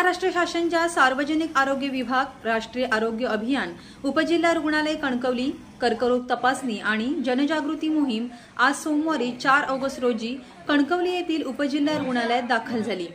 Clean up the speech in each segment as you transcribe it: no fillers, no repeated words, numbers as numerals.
महाराष्ट्र शासनाच्या सार्वजनिक आरोग्य विभाग, राष्ट्रीय आरोग्य अभियान, उपजिल्हा रुग्णालय कणकवली कर्करोग तपासणी आणि जनजागृती मोहीम आज सोमवारी 4 ऑगस्ट रोजी कणकवली येथील उपजिल्हा रुग्णालयात दाखल झाली।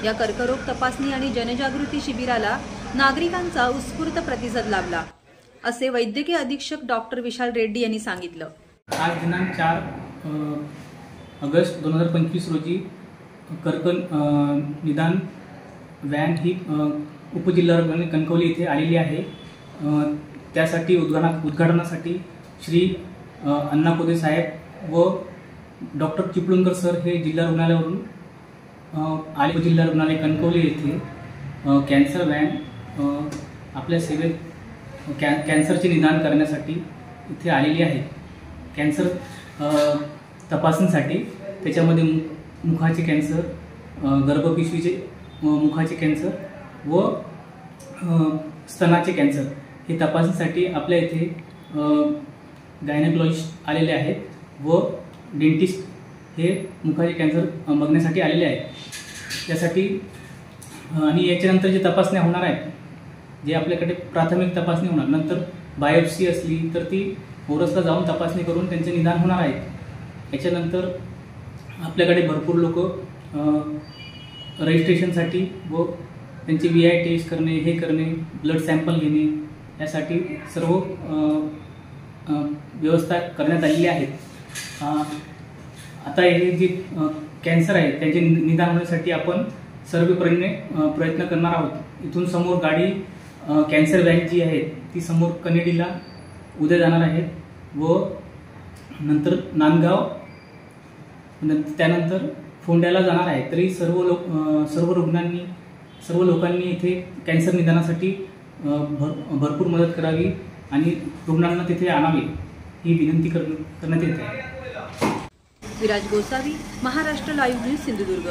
या कर्करोग तपासणी आणि जनजागृती शिबिराला नागरिकांचा उत्स्फूर्त प्रतिसाद लाभला, असे वैद्यकीय अधीक्षक डॉक्टर विशाल रेड्डी यांनी सांगितलं। आज दिनांक 4 ऑगस्ट 2025 रोजी निदान व्हॅन ही उपजिल्हा रुग्णालय कणकवली येथे आलेली आहे। त्यासाठी उद्घाटनासाठी श्री अण्णा कोदे साहेब व डॉक्टर चिपळूणकर सर हे जिल्हा रुग्णालयावरून आले। जिल्हा रुग्णालय कणकवली येथे कॅन्सर व्हॅन आपल्या सेवेत कॅन्सरचे निदान करण्यासाठी इथे आलेली आहे। कॅन्सर तपासणीसाठी त्याच्यामध्ये मुखाचे कॅन्सर, गर्भपिशवीचे मुखाचे कॅन्सर व स्तनाचे कॅन्सर हे तपासणीसाठी आपल्या इथे गायनेकोलॉजिस्ट आलेले आहेत व डेंटिस्ट हे मुखाचे कॅन्सर बघण्यासाठी आलेले आहेत। त्यासाठी आणि याच्यानंतर जे तपासण्या होणार आहेत, जे आपल्याकडे प्राथमिक तपासणी होणार, नंतर बायोप्सी असली तर ती ओरसला जाऊन तपासणी करून त्यांचे निदान होणार आहे। याच्यानंतर आपल्याकडे भरपूर लोक रजिस्ट्रेशनसाठी व त्यांची VI टेस्ट करणे, हे करणे, ब्लड सॅम्पल घेणे यासाठी सर्व व्यवस्था करण्यात आलेली आहे। आता हे जे कॅन्सर आहे त्याचे निदान होण्यासाठी आपण सर्वपरीने प्रयत्न करणार आहोत। इथून समोर गाडी कॅन्सर व्हॅन जी आहे ती समोर कनेडीला उद्या जाणार आहे व नंतर नांदगाव, त्यानंतर फोंड्याला जाणार आहे। तरी सर्व लोकांनी इथे कॅन्सर निदानासाठी भरपूर मदत करावी आणि रुग्णांना तिथे आणावे ही विनंती करण्यात येते। Viraj Gosavi, Maharashtra live news, Sindhudurg.